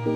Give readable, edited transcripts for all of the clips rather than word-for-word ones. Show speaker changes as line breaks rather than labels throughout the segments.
Hey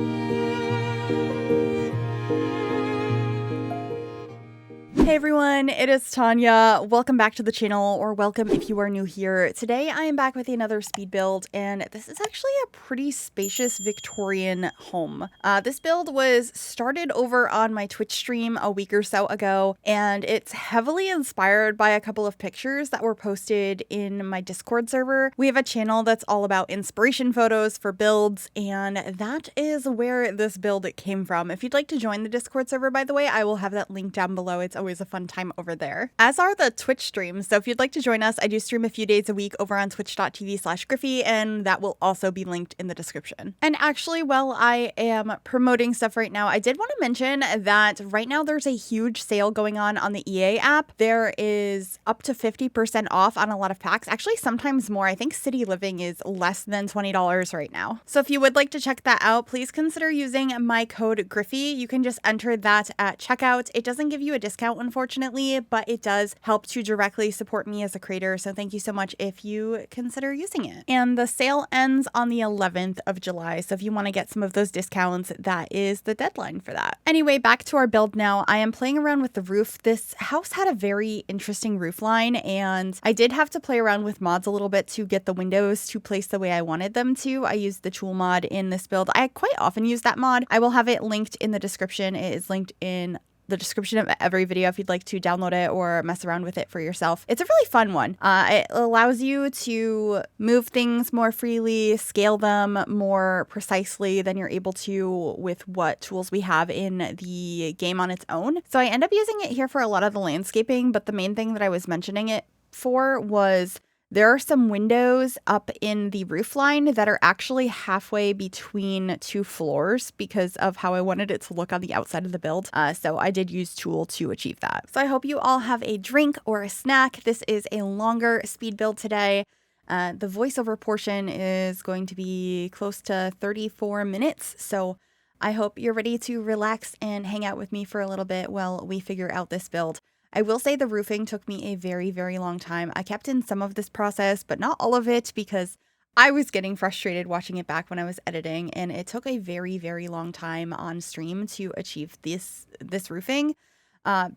everyone, it is Tanya. Welcome back to the channel, or welcome if you are new here. Today I am back with another speed build, and this is actually a pretty spacious Victorian home. This build was started over on my Twitch stream a week or so ago, and it's heavily inspired by a couple of pictures that were posted in my Discord server. We have a channel that's all about inspiration photos for builds, and that is where this build came from. If you'd like to join the Discord server, by the way, I will have that link down below. It's always a fun time over there, as are the Twitch streams. So if you'd like to join us, I do stream a few days a week over on twitch.tv/Gryphi, and that will also be linked in the description. And actually, while I am promoting stuff right now, I did want to mention that right now there's a huge sale going on the EA app. There is up to 50% off on a lot of packs, actually sometimes more. I think City Living is less than $20 right now. So if you would like to check that out, please consider using my code Gryphi. You can just enter that at checkout. It doesn't give you a discount, unfortunately, but it does help to directly support me as a creator. So thank you so much if you consider using it. And the sale ends on the 11th of July. So if you want to get some of those discounts, that is the deadline for that. Anyway, back to our build now. I am playing around with the roof. This house had a very interesting roof line, and I did have to play around with mods a little bit to get the windows to place the way I wanted them to. I used the tool mod in this build. I quite often use that mod. I will have it linked in the description. It is linked in the description of every video if you'd like to download it or mess around with it for yourself. It's a really fun one. It allows you to move things more freely, scale them more precisely than you're able to with what tools we have in the game on its own. So I end up using it here for a lot of the landscaping, but the main thing that I was mentioning it for was there are some windows up in the roof line that are actually halfway between two floors because of how I wanted it to look on the outside of the build. So I did use Tool to achieve that. So I hope you all have a drink or a snack. This is a longer speed build today. The voiceover portion is going to be close to 34 minutes. So I hope you're ready to relax and hang out with me for a little bit while we figure out this build. I will say the roofing took me a very, very long time. I kept in some of this process, but not all of it because I was getting frustrated watching it back when I was editing, and it took a very, very long time on stream to achieve this roofing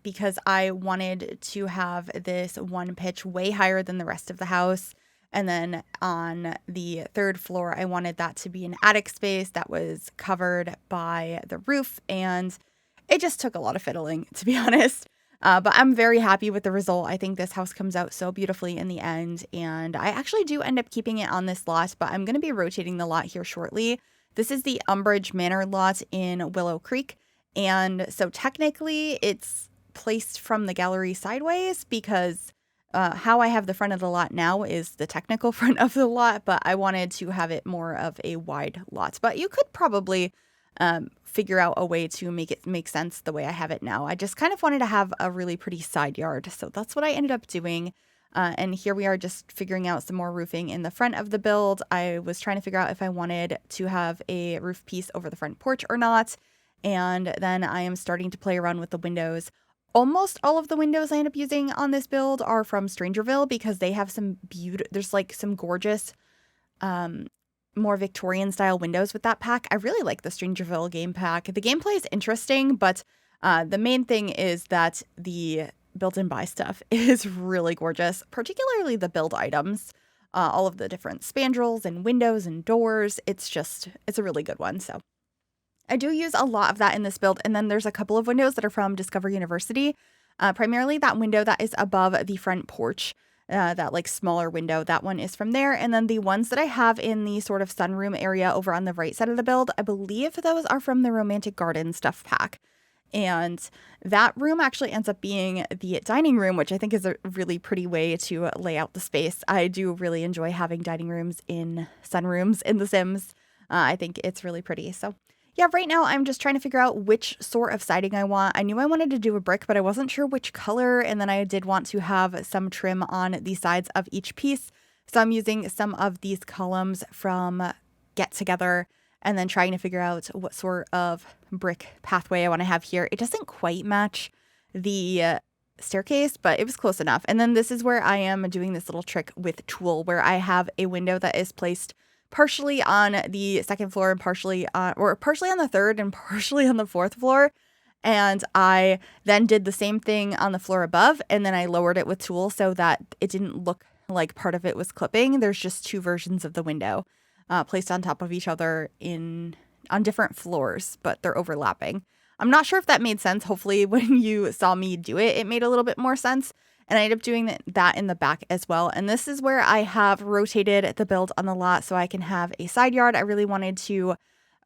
because I wanted to have this one pitch way higher than the rest of the house. And then on the third floor, I wanted that to be an attic space that was covered by the roof, and it just took a lot of fiddling, to be honest. But I'm very happy with the result. I think this house comes out so beautifully in the end, and I actually do end up keeping it on this lot, but I'm going to be rotating the lot here shortly. This is the Umbrage Manor lot in Willow Creek, and so technically it's placed from the gallery sideways because how I have the front of the lot now is the technical front of the lot, but I wanted to have it more of a wide lot. But you could probably figure out a way to make it make sense the way I have it now. I just kind of wanted to have a really pretty side yard, so that's what I ended up doing. And here we are just figuring out some more roofing in the front of the build. I was trying to figure out if I wanted to have a roof piece over the front porch or not, and then I am starting to play around with the windows. Almost all of the windows I end up using on this build are from Strangerville because they have some there's like some gorgeous more Victorian style windows with that pack. I really like the Strangerville game pack. The gameplay is interesting, but the main thing is that the build and buy stuff is really gorgeous, particularly the build items, all of the different spandrels and windows and doors. It's a really good one. So I do use a lot of that in this build. And then there's a couple of windows that are from Discover University, primarily that window that is above the front porch. That like smaller window, that one is from there. And then the ones that I have in the sort of sunroom area over on the right side of the build, I believe those are from the Romantic Garden stuff pack. And that room actually ends up being the dining room, which I think is a really pretty way to lay out the space. I do really enjoy having dining rooms in sunrooms in The Sims. I think it's really pretty. So yeah, right now I'm just trying to figure out which sort of siding I want. I knew I wanted to do a brick, but I wasn't sure which color. And then I did want to have some trim on the sides of each piece. So I'm using some of these columns from Get Together and then trying to figure out what sort of brick pathway I want to have here. It doesn't quite match the staircase, but it was close enough. And then this is where I am doing this little trick with Tool, where I have a window that is placed partially on the second floor and partially on the third and partially on the fourth floor. And I then did the same thing on the floor above, and then I lowered it with tulle so that it didn't look like part of it was clipping. There's just two versions of the window placed on top of each other on different floors, but they're overlapping. I'm not sure if that made sense. Hopefully when you saw me do it, it made a little bit more sense. And I ended up doing that in the back as well. And this is where I have rotated the build on the lot so I can have a side yard. I really wanted to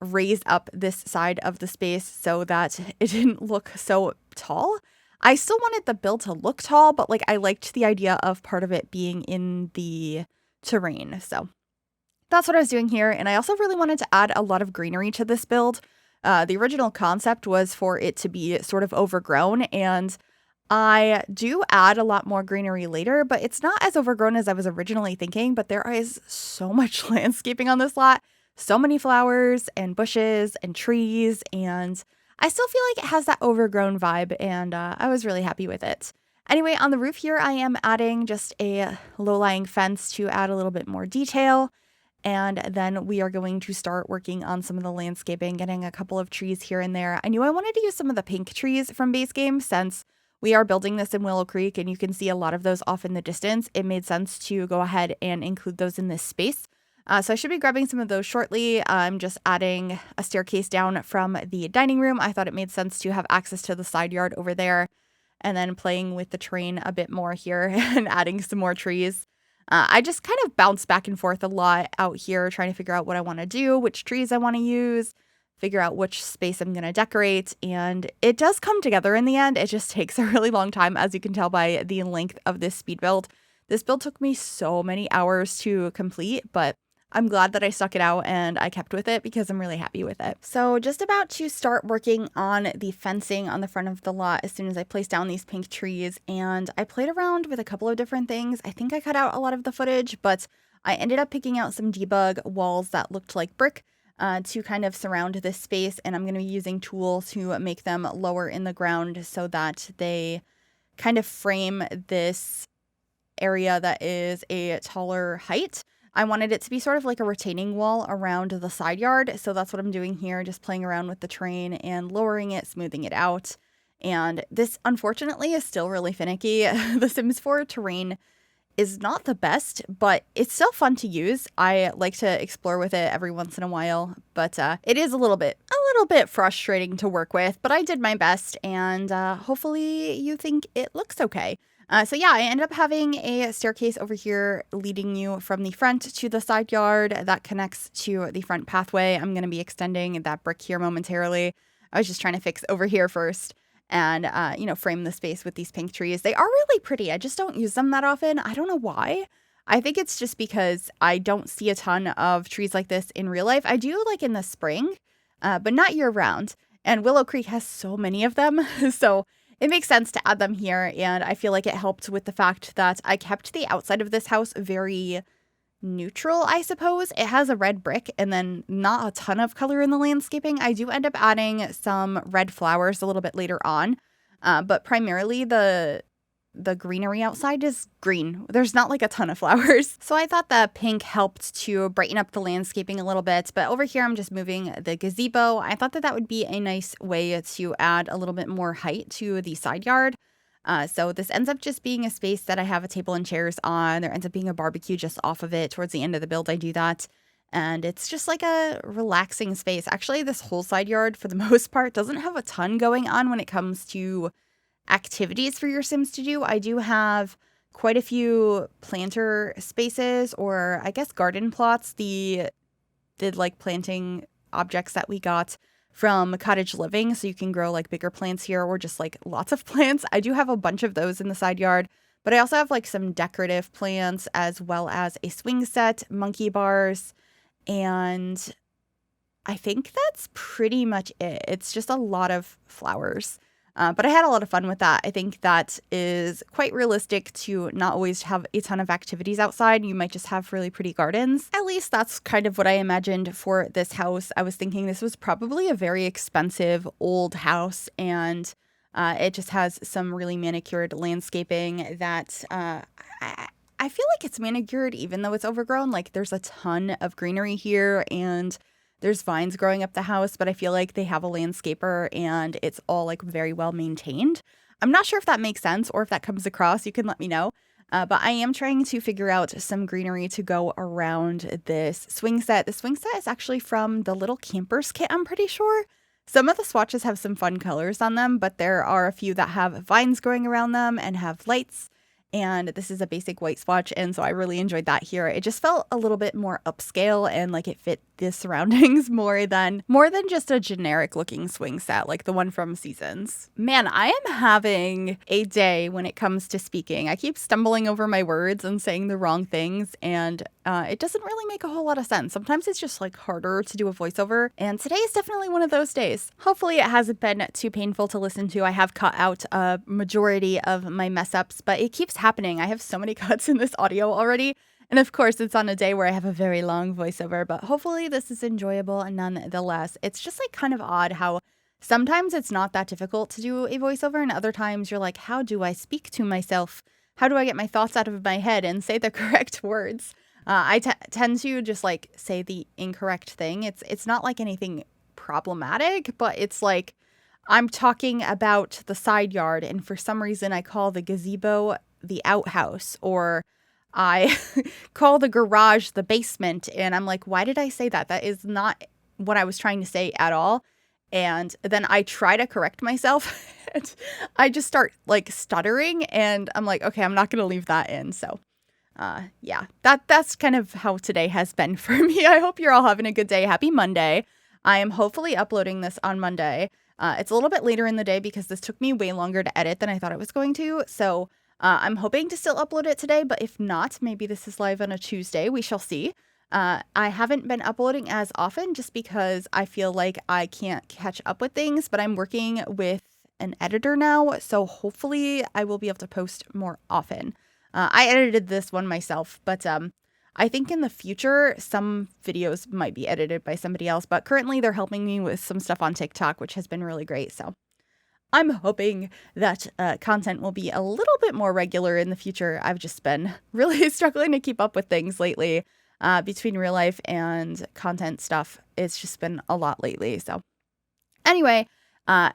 raise up this side of the space so that it didn't look so tall. I still wanted the build to look tall, but like I liked the idea of part of it being in the terrain. So that's what I was doing here. And I also really wanted to add a lot of greenery to this build. The original concept was for it to be sort of overgrown, and I do add a lot more greenery later, but it's not as overgrown as I was originally thinking. But there is so much landscaping on this lot, so many flowers and bushes and trees, and I still feel like it has that overgrown vibe, and I was really happy with it. Anyway, on the roof here, I am adding just a low-lying fence to add a little bit more detail. And then we are going to start working on some of the landscaping, getting a couple of trees here and there. I knew I wanted to use some of the pink trees from base game since we are building this in Willow Creek and you can see a lot of those off in the distance. It made sense to go ahead and include those in this space. So I should be grabbing some of those shortly. I'm just adding a staircase down from the dining room. I thought it made sense to have access to the side yard over there, and then playing with the terrain a bit more here and adding some more trees. I just kind of bounce back and forth a lot out here trying to figure out what I want to do, which trees I want to use, figure out which space I'm going to decorate, and it does come together in the end. It just takes a really long time, as you can tell by the length of this speed build. This build took me so many hours to complete, but I'm glad that I stuck it out and I kept with it because I'm really happy with it. So just about to start working on the fencing on the front of the lot as soon as I place down these pink trees, and I played around with a couple of different things. I think I cut out a lot of the footage, but I ended up picking out some debug walls that looked like brick to kind of surround this space, and I'm going to be using tools to make them lower in the ground so that they kind of frame this area that is a taller height. I wanted it to be sort of like a retaining wall around the side yard. So that's what I'm doing here, just playing around with the terrain and lowering it, smoothing it out. And this, unfortunately, is still really finicky. The Sims 4 terrain is not the best, but it's still fun to use. I like to explore with it every once in a while, but it is a little bit frustrating to work with, but I did my best, and hopefully you think it looks okay. So yeah, I ended up having a staircase over here leading you from the front to the side yard that connects to the front pathway. I'm going to be extending that brick here momentarily. I was just trying to fix over here first and, frame the space with these pink trees. They are really pretty. I just don't use them that often. I don't know why. I think it's just because I don't see a ton of trees like this in real life. I do like in the spring, but not year round. And Willow Creek has so many of them. So it makes sense to add them here, and I feel like it helped with the fact that I kept the outside of this house very neutral, I suppose. It has a red brick and then not a ton of color in the landscaping. I do end up adding some red flowers a little bit later on, but primarily the greenery outside is green. There's not like a ton of flowers. So I thought the pink helped to brighten up the landscaping a little bit. But over here, I'm just moving the gazebo. I thought that would be a nice way to add a little bit more height to the side yard. So this ends up just being a space that I have a table and chairs on. There ends up being a barbecue just off of it. Towards the end of the build, I do that. And it's just like a relaxing space. Actually, this whole side yard, for the most part, doesn't have a ton going on when it comes to activities for your Sims to do. I do have quite a few planter spaces, or I guess garden plots, the like planting objects that we got from Cottage Living, so you can grow like bigger plants here or just like lots of plants. I do have a bunch of those in the side yard, but I also have like some decorative plants as well as a swing set, monkey bars, and I think that's pretty much it. It's just a lot of flowers. But I had a lot of fun with that. I think that is quite realistic to not always have a ton of activities outside. You might just have really pretty gardens. At least that's kind of what I imagined for this house. I was thinking this was probably a very expensive old house, and it just has some really manicured landscaping that I feel like it's manicured even though it's overgrown. Like there's a ton of greenery here and there's vines growing up the house, but I feel like they have a landscaper and it's all like very well maintained. I'm not sure if that makes sense or if that comes across. You can let me know. But I am trying to figure out some greenery to go around this swing set. The swing set is actually from the Little Campers kit, I'm pretty sure. Some of the swatches have some fun colors on them, but there are a few that have vines growing around them and have lights. And this is a basic white swatch, and so I really enjoyed that here. It just felt a little bit more upscale and like it fit the surroundings more than just a generic looking swing set like the one from Seasons. Man, I am having a day when it comes to speaking. I keep stumbling over my words and saying the wrong things, and it doesn't really make a whole lot of sense. Sometimes it's just like harder to do a voiceover, and today is definitely one of those days. Hopefully it hasn't been too painful to listen to. I have cut out a majority of my mess ups, but it keeps happening. I have so many cuts in this audio already. And of course, it's on a day where I have a very long voiceover, but hopefully this is enjoyable and nonetheless. It's just like kind of odd how sometimes it's not that difficult to do a voiceover, and other times you're like, how do I speak to myself? How do I get my thoughts out of my head and say the correct words? I tend to just like say the incorrect thing. It's not like anything problematic, but it's like I'm talking about the side yard, and for some reason I call the gazebo the outhouse, or I call the garage the basement, and I'm like, why did I say that? That is not what I was trying to say at all. And then I try to correct myself and I just start like stuttering, and I'm like, okay, I'm not going to leave that in. So yeah, that's kind of how today has been for me. I hope you're all having a good day. Happy Monday. I am hopefully uploading this on Monday. It's a little bit later in the day because this took me way longer to edit than I thought it was going to. So I'm hoping to still upload it today, but if not, maybe this is live on a Tuesday. We shall see. I haven't been uploading as often just because I feel like I can't catch up with things, but I'm working with an editor now, so hopefully I will be able to post more often. I edited this one myself, but I think in the future some videos might be edited by somebody else, but currently they're helping me with some stuff on TikTok, which has been really great. So I'm hoping that content will be a little bit more regular in the future. I've just been really struggling to keep up with things lately. Between real life and content stuff, it's just been a lot lately. So anyway,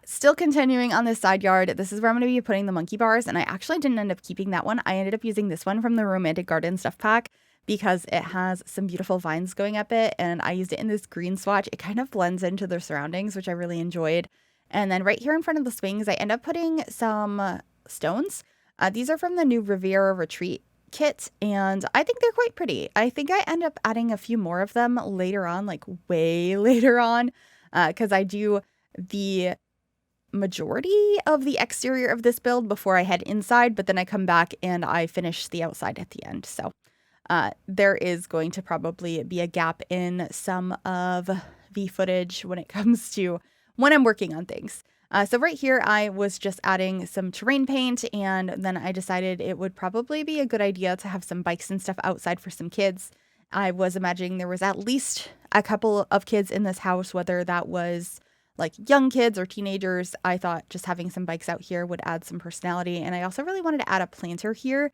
still continuing on this side yard. This is where I'm going to be putting the monkey bars, and I actually didn't end up keeping that one. I ended up using this one from the Romantic Garden stuff pack because it has some beautiful vines going up it, and I used it in this green swatch. It kind of blends into the surroundings, which I really enjoyed. And then right here in front of the swings, I end up putting some stones. These are from the new Riviera Retreat kit, and I think they're quite pretty. I think I end up adding a few more of them later on, like way later on, because I do the majority of the exterior of this build before I head inside, but then I come back and I finish the outside at the end. So there is going to probably be a gap in some of the footage when it comes to when I'm working on things. So right here, I was just adding some terrain paint, and then I decided it would probably be a good idea to have some bikes and stuff outside for some kids. I was imagining there was at least a couple of kids in this house, whether that was like young kids or teenagers. I thought just having some bikes out here would add some personality. And I also really wanted to add a planter here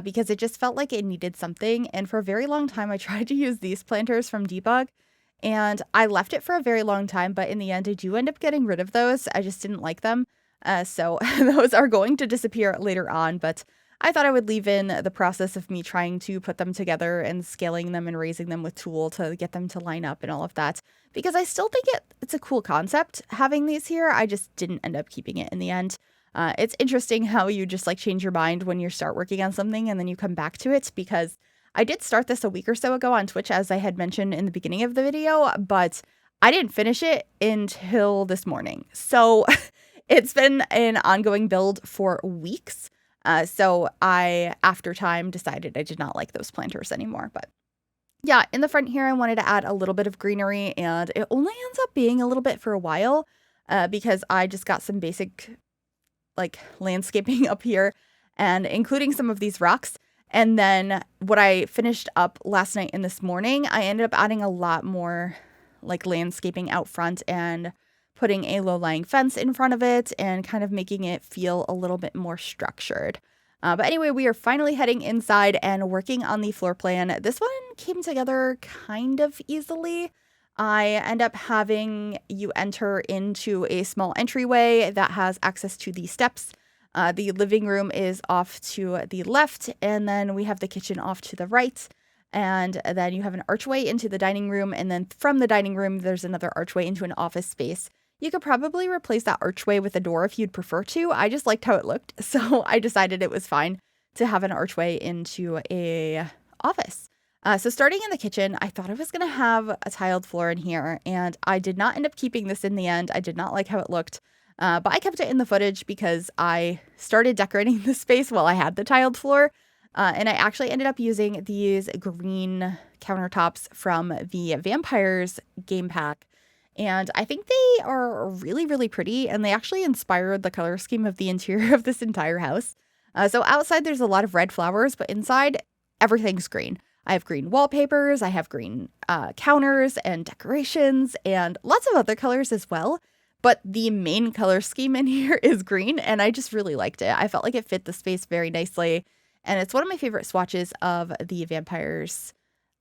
because it just felt like it needed something. And for a very long time, I tried to use these planters from Debug, and I left it for a very long time, but in the end, I do end up getting rid of those. I just didn't like them. So those are going to disappear later on, but I thought I would leave in the process of me trying to put them together and scaling them and raising them with tool to get them to line up and all of that, because I still think it's a cool concept having these here. I just didn't end up keeping it in the end. It's interesting how you just like change your mind when you start working on something and then you come back to it, because I did start this a week or so ago on Twitch, as I had mentioned in the beginning of the video, but I didn't finish it until this morning. So it's been an ongoing build for weeks. So I, after time, decided I did not like those planters anymore. But yeah, in the front here, I wanted to add a little bit of greenery, and it only ends up being a little bit for a while because I just got some basic like landscaping up here and including some of these rocks. And then what I finished up last night and this morning, I ended up adding a lot more like landscaping out front and putting a low-lying fence in front of it and kind of making it feel a little bit more structured. But anyway, we are finally heading inside and working on the floor plan. This one came together kind of easily. I end up having you enter into a small entryway that has access to the steps. The living room is off to the left, and then we have the kitchen off to the right. And then you have an archway into the dining room, and then from the dining room, there's another archway into an office space. You could probably replace that archway with a door if you'd prefer to. I just liked how it looked, so I decided it was fine to have an archway into a office. So starting in the kitchen, I thought I was going to have a tiled floor in here, and I did not end up keeping this in the end. I did not like how it looked, but I kept it in the footage because I started decorating the space while I had the tiled floor, and I actually ended up using these green countertops from the Vampires game pack. And I think they are really, really pretty, and they actually inspired the color scheme of the interior of this entire house. So outside, there's a lot of red flowers, but inside, everything's green. I have green wallpapers, I have green counters and decorations, and lots of other colors as well. But the main color scheme in here is green, and I just really liked it. I felt like it fit the space very nicely, and it's one of my favorite swatches of the Vampires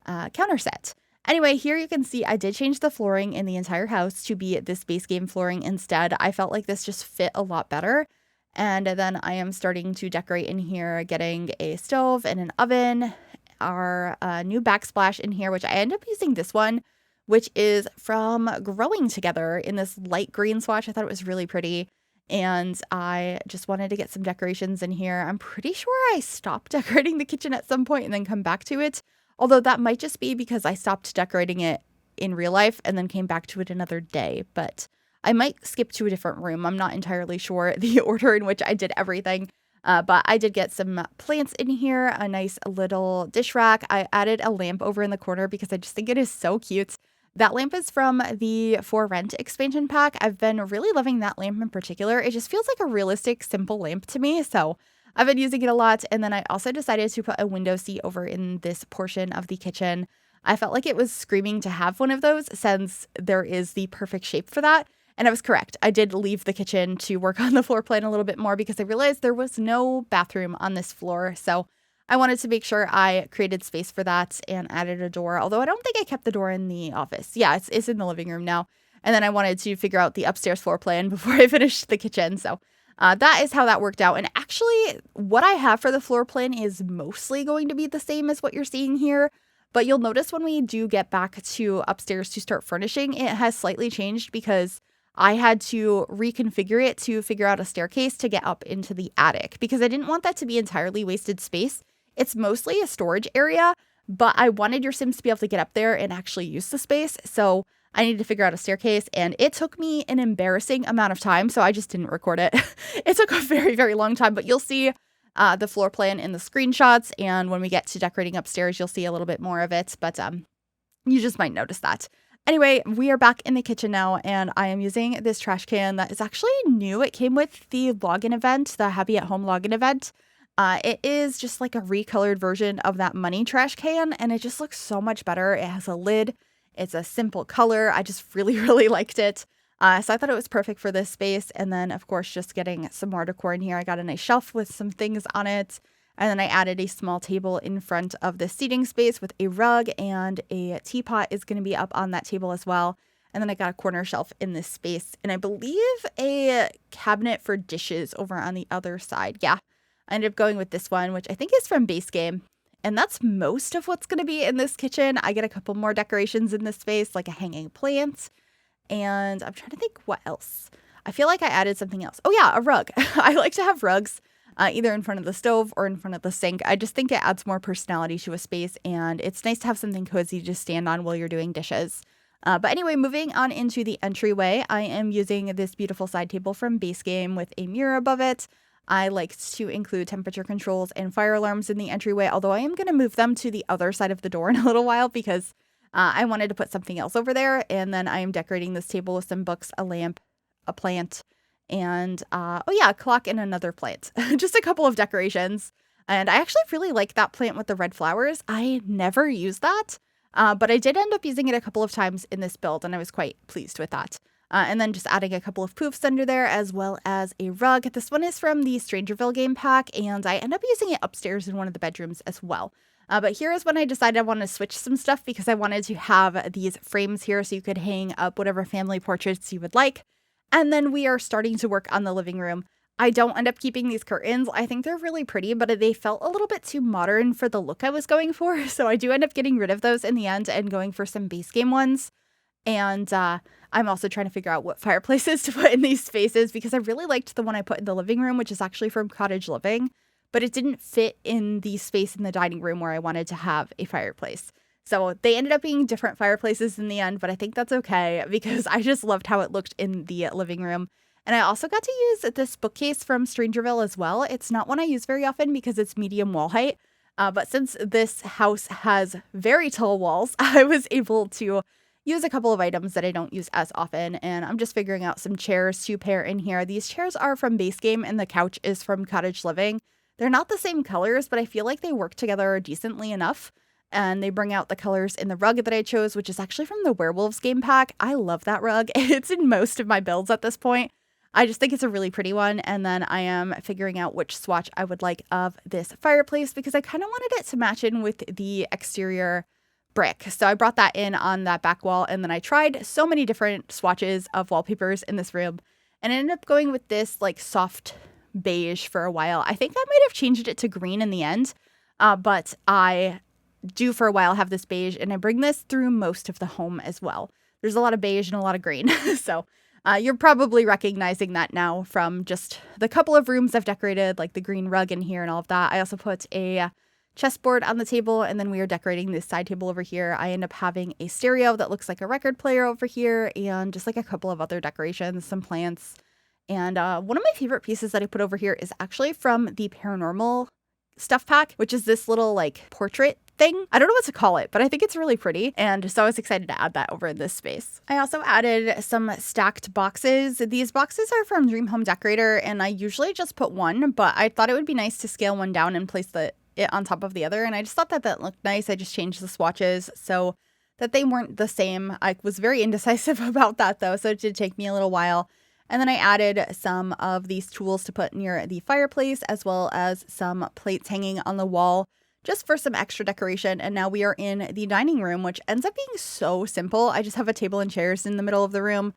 counter set. Anyway, here you can see I did change the flooring in the entire house to be this base game flooring instead. I felt like this just fit a lot better. And then I am starting to decorate in here, getting a stove and an oven, our new backsplash in here, which I end up using this one, which is from Growing Together in this light green swatch. I thought it was really pretty. And I just wanted to get some decorations in here. I'm pretty sure I stopped decorating the kitchen at some point and then come back to it. Although that might just be because I stopped decorating it in real life and then came back to it another day. But I might skip to a different room. I'm not entirely sure the order in which I did everything. But I did get some plants in here, a nice little dish rack. I added a lamp over in the corner because I just think it is so cute. That lamp is from the For Rent expansion pack. I've been really loving that lamp in particular. It just feels like a realistic, simple lamp to me. So I've been using it a lot. And then I also decided to put a window seat over in this portion of the kitchen. I felt like it was screaming to have one of those since there is the perfect shape for that. And I was correct. I did leave the kitchen to work on the floor plan a little bit more because I realized there was no bathroom on this floor. So I wanted to make sure I created space for that and added a door. Although I don't think I kept the door in the office. Yeah, it's in the living room now. And then I wanted to figure out the upstairs floor plan before I finished the kitchen. So that is how that worked out. And actually, what I have for the floor plan is mostly going to be the same as what you're seeing here. But you'll notice when we do get back to upstairs to start furnishing, it has slightly changed because I had to reconfigure it to figure out a staircase to get up into the attic because I didn't want that to be entirely wasted space. It's mostly a storage area, but I wanted your Sims to be able to get up there and actually use the space. So I needed to figure out a staircase, and it took me an embarrassing amount of time, so I just didn't record it. It took a very, very long time, but you'll see the floor plan in the screenshots, and when we get to decorating upstairs, you'll see a little bit more of it, but you just might notice that. Anyway, we are back in the kitchen now, and I am using this trash can that is actually new. It came with the login event, the Happy at Home login event. It is just like a recolored version of that money trash can, and it just looks so much better. It has a lid. It's a simple color. I just really, really liked it. So I thought it was perfect for this space. And then, of course, just getting some more decor in here. I got a nice shelf with some things on it. And then I added a small table in front of the seating space with a rug, and a teapot is going to be up on that table as well. And then I got a corner shelf in this space, and I believe a cabinet for dishes over on the other side. Yeah, I ended up going with this one, which I think is from Base Game. And that's most of what's going to be in this kitchen. I get a couple more decorations in this space, like a hanging plant. And I'm trying to think what else. I feel like I added something else. Oh yeah, a rug. I like to have rugs either in front of the stove or in front of the sink. I just think it adds more personality to a space, and it's nice to have something cozy to stand on while you're doing dishes. But anyway, moving on into the entryway, I am using this beautiful side table from Base Game with a mirror above it. I like to include temperature controls and fire alarms in the entryway, although I am going to move them to the other side of the door in a little while because I wanted to put something else over there. And then I am decorating this table with some books, a lamp, a plant, and oh yeah, a clock and another plant. Just a couple of decorations. And I actually really like that plant with the red flowers. I never use that, but I did end up using it a couple of times in this build, and I was quite pleased with that. And then just adding a couple of poofs under there, as well as a rug. This one is from the Strangerville game pack, and I end up using it upstairs in one of the bedrooms as well. But here is when I decided I wanted to switch some stuff because I wanted to have these frames here so you could hang up whatever family portraits you would like. And then we are starting to work on the living room. I don't end up keeping these curtains. I think they're really pretty, but they felt a little bit too modern for the look I was going for. So I do end up getting rid of those in the end and going for some base game ones. And I'm also trying to figure out what fireplaces to put in these spaces because I really liked the one I put in the living room, which is actually from Cottage Living, but it didn't fit in the space in the dining room where I wanted to have a fireplace. So they ended up being different fireplaces in the end, but I think that's okay because I just loved how it looked in the living room. And I also got to use this bookcase from Strangerville as well. It's not one I use very often because it's medium wall height. But since this house has very tall walls, I was able to use a couple of items that I don't use as often. And I'm just figuring out some chairs to pair in here. These chairs are from Base Game and the couch is from Cottage Living. They're not the same colors, but I feel like they work together decently enough. And they bring out the colors in the rug that I chose, which is actually from the Werewolves game pack. I love that rug. It's in most of my builds at this point. I just think it's a really pretty one. And then I am figuring out which swatch I would like of this fireplace because I kind of wanted it to match in with the exterior brick. So I brought that in on that back wall, and then I tried so many different swatches of wallpapers in this room and I ended up going with this like soft beige for a while. I think I might have changed it to green in the end, but I do for a while have this beige, and I bring this through most of the home as well. There's a lot of beige and a lot of green. So you're probably recognizing that now from just the couple of rooms I've decorated, like the green rug in here and all of that. I also put a chessboard on the table, and then we are decorating this side table over here. I end up having a stereo that looks like a record player over here, and just like a couple of other decorations, some plants. And one of my favorite pieces that I put over here is actually from the Paranormal stuff pack, which is this little like portrait thing. I don't know what to call it, but I think it's really pretty. And so I was excited to add that over in this space. I also added some stacked boxes. These boxes are from Dream Home Decorator, and I usually just put one, but I thought it would be nice to scale one down and place it on top of the other. And I just thought that that looked nice. I just changed the swatches so that they weren't the same. I was very indecisive about that though, so it did take me a little while. And then I added some of these tools to put near the fireplace, as well as some plates hanging on the wall just for some extra decoration. And now we are in the dining room, which ends up being so simple. I just have a table and chairs in the middle of the room,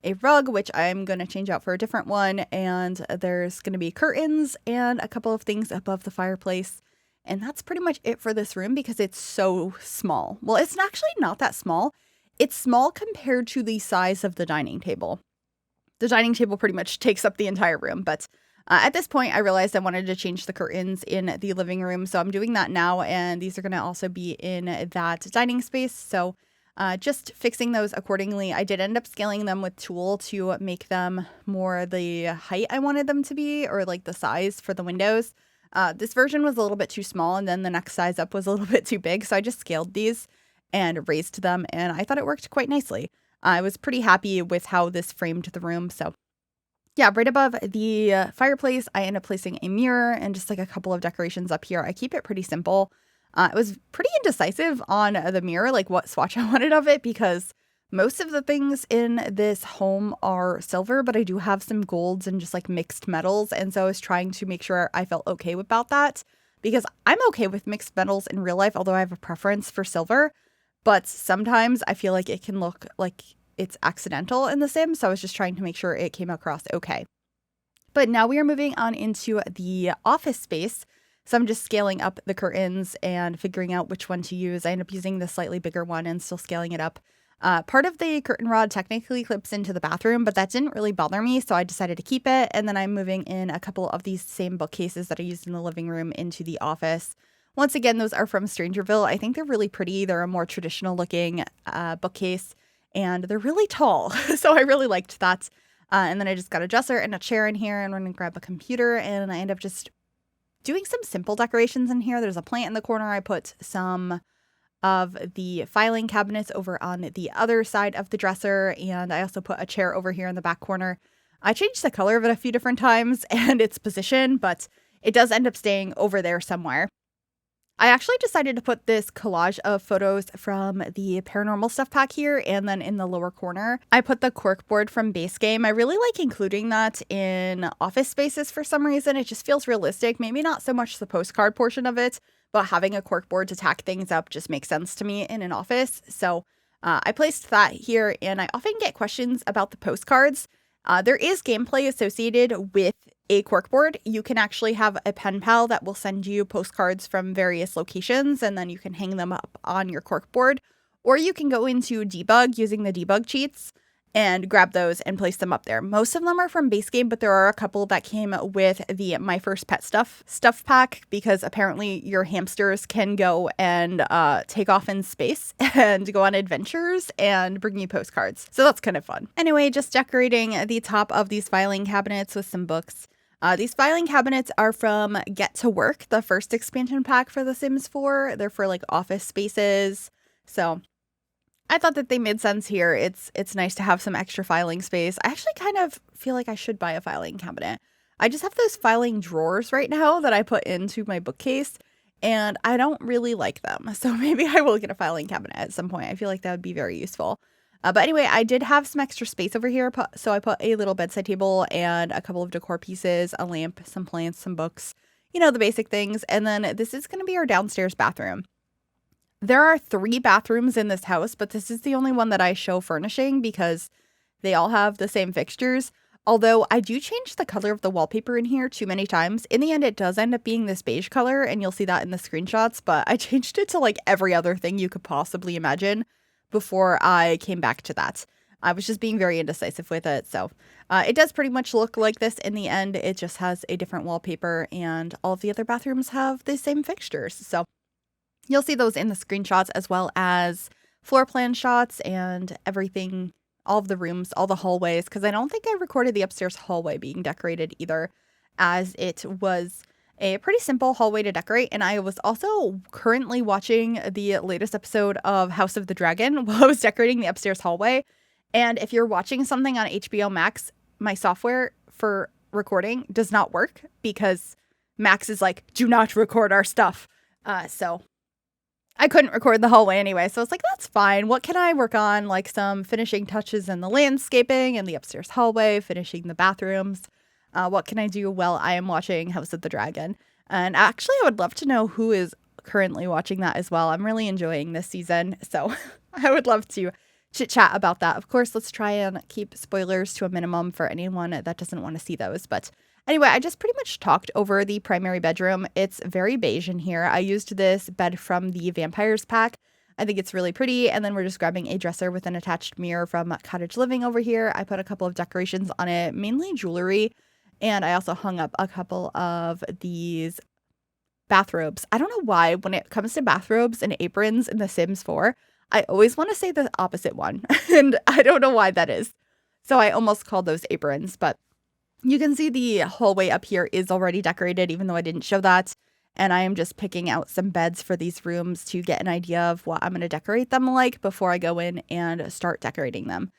a rug, which I'm going to change out for a different one. And there's going to be curtains and a couple of things above the fireplace. And that's pretty much it for this room because it's so small. Well, it's actually not that small. It's small compared to the size of the dining table. The dining table pretty much takes up the entire room, but at this point I realized I wanted to change the curtains in the living room, so I'm doing that now, and these are going to also be in that dining space, so just fixing those accordingly. I did end up scaling them with tulle to make them more the height I wanted them to be, or like the size for the windows. This version was a little bit too small, and then the next size up was a little bit too big, so I just scaled these and raised them, and I thought it worked quite nicely. I was pretty happy with how this framed the room. So yeah, right above the fireplace, I end up placing a mirror and just like a couple of decorations up here. I keep it pretty simple. I was pretty indecisive on the mirror, like what swatch I wanted of it, because most of the things in this home are silver, but I do have some golds and just like mixed metals. And so I was trying to make sure I felt okay about that, because I'm okay with mixed metals in real life, although I have a preference for silver. But sometimes I feel like it can look like it's accidental in the sim, so I was just trying to make sure it came across okay. But now we are moving on into the office space, so I'm just scaling up the curtains and figuring out which one to use. I end up using the slightly bigger one and still scaling it up. Part of the curtain rod technically clips into the bathroom, but that didn't really bother me, so I decided to keep it. And then I'm moving in a couple of these same bookcases that I used in the living room into the office. Once again, those are from Strangerville. I think they're really pretty. They're a more traditional looking bookcase, and they're really tall. So I really liked that. And then I just got a dresser and a chair in here, and I'm going to grab a computer, and I end up just doing some simple decorations in here. There's a plant in the corner. I put some of the filing cabinets over on the other side of the dresser, and I also put a chair over here in the back corner. I changed the color of it a few different times and its position, but it does end up staying over there somewhere. I actually decided to put this collage of photos from the paranormal stuff pack here, and then in the lower corner, I put the corkboard from base game. I really like including that in office spaces for some reason. It just feels realistic. Maybe not so much the postcard portion of it, but having a corkboard to tack things up just makes sense to me in an office. So I placed that here, and I often get questions about the postcards. There is gameplay associated with a corkboard. You can actually have a pen pal that will send you postcards from various locations, and then you can hang them up on your corkboard. Or you can go into debug using the debug cheats and grab those and place them up there. Most of them are from base game, but there are a couple that came with the My First Pet stuff pack, because apparently your hamsters can go and take off in space and go on adventures and bring you postcards. So that's kind of fun. Anyway, just decorating the top of these filing cabinets with some books. These filing cabinets are from Get to Work, the first expansion pack for The Sims 4. They're for like office spaces. So I thought that they made sense here. It's nice to have some extra filing space. I actually kind of feel like I should buy a filing cabinet. I just have those filing drawers right now that I put into my bookcase, and I don't really like them. So maybe I will get a filing cabinet at some point. I feel like that would be very useful. But anyway, I did have some extra space over here, so I put a little bedside table and a couple of decor pieces, a lamp, some plants, some books, the basic things. And then this is going to be our downstairs bathroom. There are 3 bathrooms in this house, but this is the only one that I show furnishing because they all have the same fixtures. Although I do change the color of the wallpaper in here too many times. In the end, it does end up being this beige color, and you'll see that in the screenshots, but I changed it to like every other thing you could possibly imagine before I came back to that. I was just being very indecisive with it. So it does pretty much look like this in the end. It just has a different wallpaper, and all of the other bathrooms have the same fixtures. So you'll see those in the screenshots, as well as floor plan shots and everything, all of the rooms, all the hallways, because I don't think I recorded the upstairs hallway being decorated either, as it was a pretty simple hallway to decorate. And I was also currently watching the latest episode of House of the Dragon while I was decorating the upstairs hallway. And if you're watching something on HBO Max, my software for recording does not work because Max is like, do not record our stuff. So I couldn't record the hallway anyway. So I was like, that's fine. What can I work on? Like some finishing touches in the landscaping and the upstairs hallway, finishing the bathrooms. What can I do while I am watching House of the Dragon? And actually, I would love to know who is currently watching that as well. I'm really enjoying this season, so I would love to chit chat about that. Of course, let's try and keep spoilers to a minimum for anyone that doesn't want to see those. But anyway, I just pretty much talked over the primary bedroom. It's very beige in here. I used this bed from the Vampires pack. I think it's really pretty. And then we're just grabbing a dresser with an attached mirror from Cottage Living over here. I put a couple of decorations on it, mainly jewelry. And I also hung up a couple of these bathrobes. I don't know why when it comes to bathrobes and aprons in The Sims 4, I always want to say the opposite one. And I don't know why that is. So I almost called those aprons. But you can see the hallway up here is already decorated, even though I didn't show that. And I am just picking out some beds for these rooms to get an idea of what I'm going to decorate them like before I go in and start decorating them.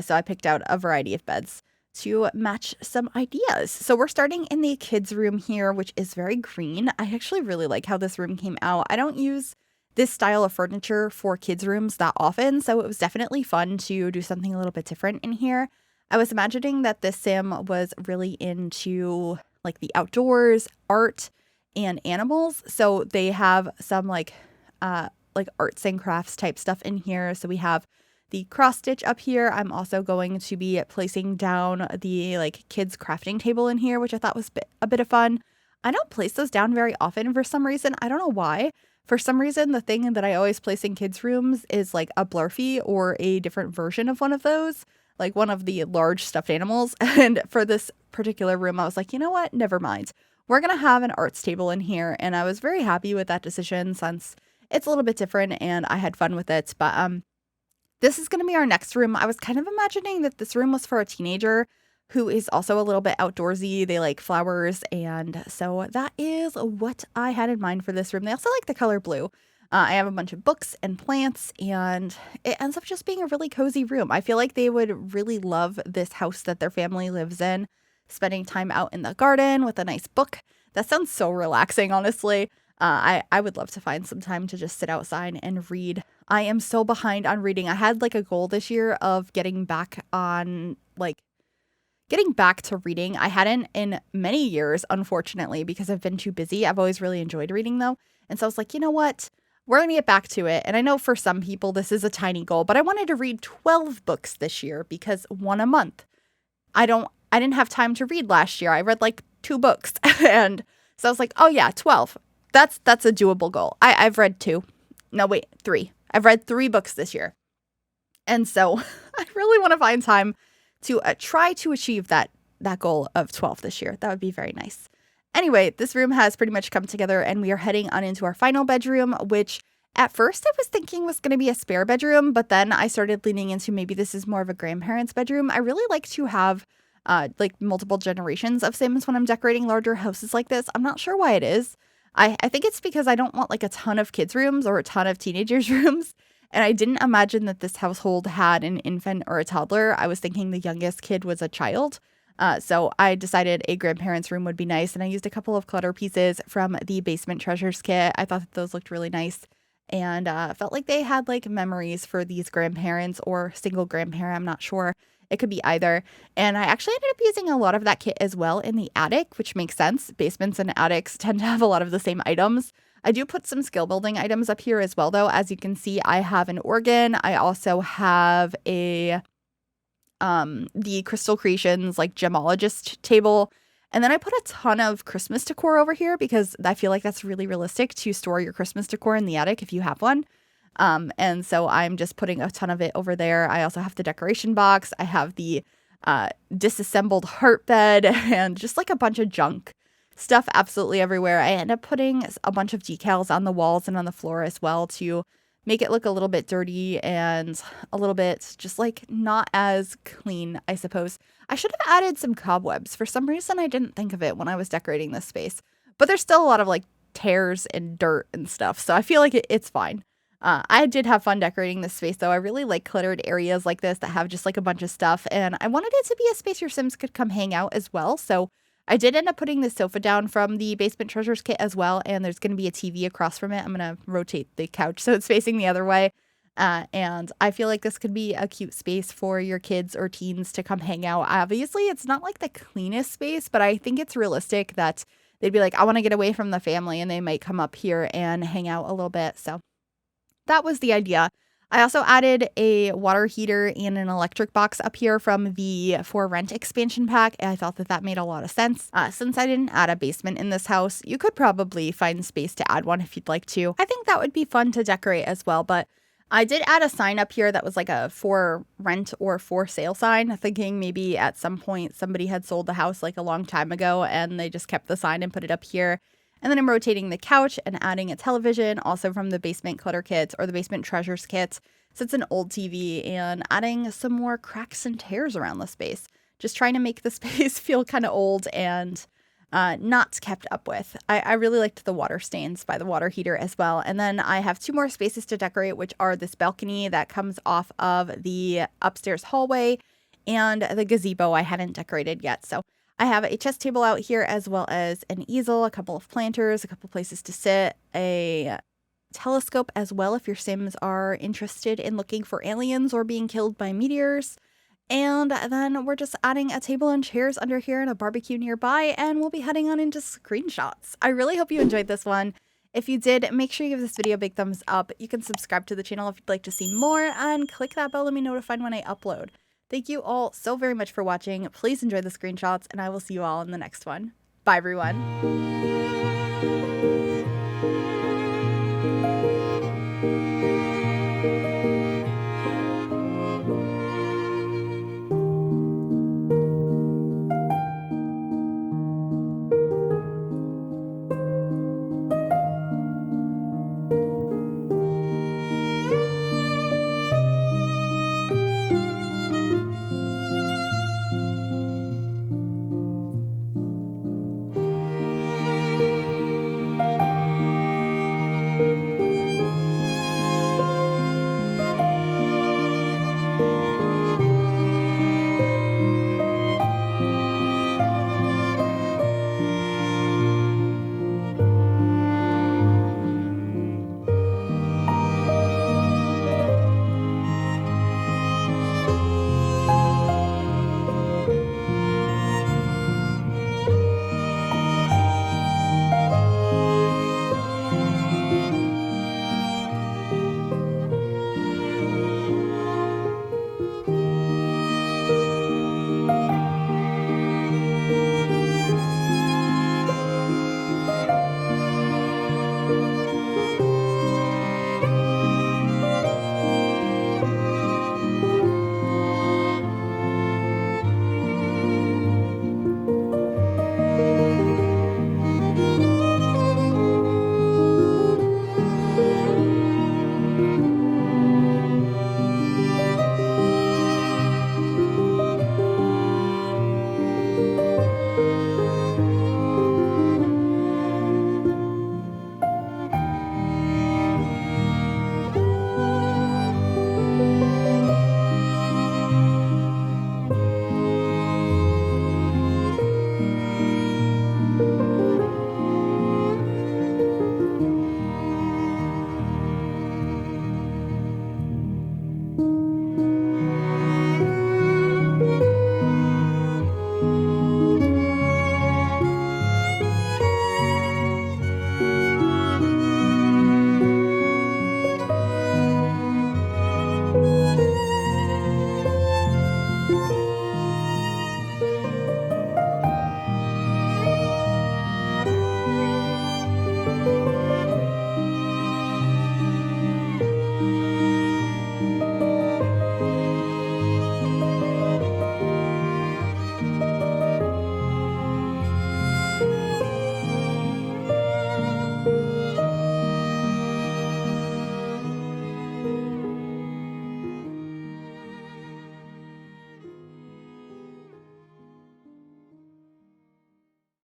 So I picked out a variety of beds to match some ideas. So we're starting in the kids' room here, which is very green. I actually really like how this room came out. I don't use this style of furniture for kids' rooms that often, so it was definitely fun to do something a little bit different in here. I was imagining that this sim was really into like the outdoors, art, and animals. So they have some like arts and crafts type stuff in here. So we have the cross stitch up here. I'm also going to be placing down the like kids crafting table in here, which I thought was a bit of fun. I don't place those down very often for some reason. I don't know why. For some reason, the thing that I always place in kids' rooms is like a Blurfy or a different version of one of those, like one of the large stuffed animals. And for this particular room, I was like, you know what? Never mind. We're going to have an arts table in here. And I was very happy with that decision since it's a little bit different and I had fun with it. But this is going to be our next room. I was kind of imagining that this room was for a teenager who is also a little bit outdoorsy. They like flowers. And so that is what I had in mind for this room. They also like the color blue. I have a bunch of books and plants, and it ends up just being a really cozy room. I feel like they would really love this house that their family lives in, spending time out in the garden with a nice book. That sounds so relaxing, honestly. I would love to find some time to just sit outside and read. I am so behind on reading. I had like a goal this year of getting back to reading. I hadn't in many years, unfortunately, because I've been too busy. I've always really enjoyed reading though. And so I was like, you know what? We're going to get back to it. And I know for some people this is a tiny goal, but I wanted to read 12 books this year because one a month. I didn't have time to read last year. I read like 2 books. And so I was like, oh yeah, 12. That's a doable goal. I've read 2. No, wait, 3. I've read 3 books this year. And so I really want to find time to try to achieve that goal of 12 this year. That would be very nice. Anyway, this room has pretty much come together and we are heading on into our final bedroom, which at first I was thinking was going to be a spare bedroom, but then I started leaning into maybe this is more of a grandparent's bedroom. I really like to have like multiple generations of Sims when I'm decorating larger houses like this. I'm not sure why it is. I think it's because I don't want like a ton of kids' rooms or a ton of teenagers' rooms. And I didn't imagine that this household had an infant or a toddler. I was thinking the youngest kid was a child. So I decided a grandparent's room would be nice. And I used a couple of clutter pieces from the Basement Treasures kit. I thought that those looked really nice. And felt like they had like memories for these grandparents or single grandparent. I'm not sure. It could be either. And I actually ended up using a lot of that kit as well in the attic, which makes sense. Basements and attics tend to have a lot of the same items. I do put some skill building items up here as well, though. As you can see, I have an organ. I also have the Crystal Creations like gemologist table. And then I put a ton of Christmas decor over here because I feel like that's really realistic to store your Christmas decor in the attic if you have one. And so I'm just putting a ton of it over there. I also have the decoration box. I have the disassembled heart bed and just like a bunch of junk stuff absolutely everywhere. I end up putting a bunch of decals on the walls and on the floor as well to make it look a little bit dirty and a little bit just like not as clean, I suppose. I should have added some cobwebs. For some reason, I didn't think of it when I was decorating this space, but there's still a lot of like tears and dirt and stuff. So I feel like it's fine. I did have fun decorating this space, though. I really like cluttered areas like this that have just like a bunch of stuff. And I wanted it to be a space your Sims could come hang out as well. So I did end up putting the sofa down from the Basement Treasures kit as well. And there's going to be a TV across from it. I'm going to rotate the couch so it's facing the other way. And I feel like this could be a cute space for your kids or teens to come hang out. Obviously, it's not like the cleanest space, but I think it's realistic that they'd be like, I want to get away from the family, and they might come up here and hang out a little bit. So that was the idea. I also added a water heater and an electric box up here from the For Rent expansion pack. And I thought that that made a lot of sense. Since I didn't add a basement in this house, you could probably find space to add one if you'd like to. I think that would be fun to decorate as well. But I did add a sign up here that was like a for rent or for sale sign, thinking maybe at some point somebody had sold the house like a long time ago and they just kept the sign and put it up here. And then I'm rotating the couch and adding a television, also from the Basement Clutter kit or the Basement Treasures kit. So it's an old TV, and adding some more cracks and tears around the space. Just trying to make the space feel kind of old and not kept up with. I really liked the water stains by the water heater as well. And then I have 2 more spaces to decorate, which are this balcony that comes off of the upstairs hallway and the gazebo I hadn't decorated yet. So I have a chess table out here as well as an easel, a couple of planters, a couple places to sit, a telescope as well if your Sims are interested in looking for aliens or being killed by meteors. And then we're just adding a table and chairs under here and a barbecue nearby, and we'll be heading on into screenshots. I really hope you enjoyed this one. If you did, make sure you give this video a big thumbs up. You can subscribe to the channel if you'd like to see more, and click that bell to be notified when I upload. Thank you all so very much for watching. Please enjoy the screenshots, and I will see you all in the next one. Bye, everyone.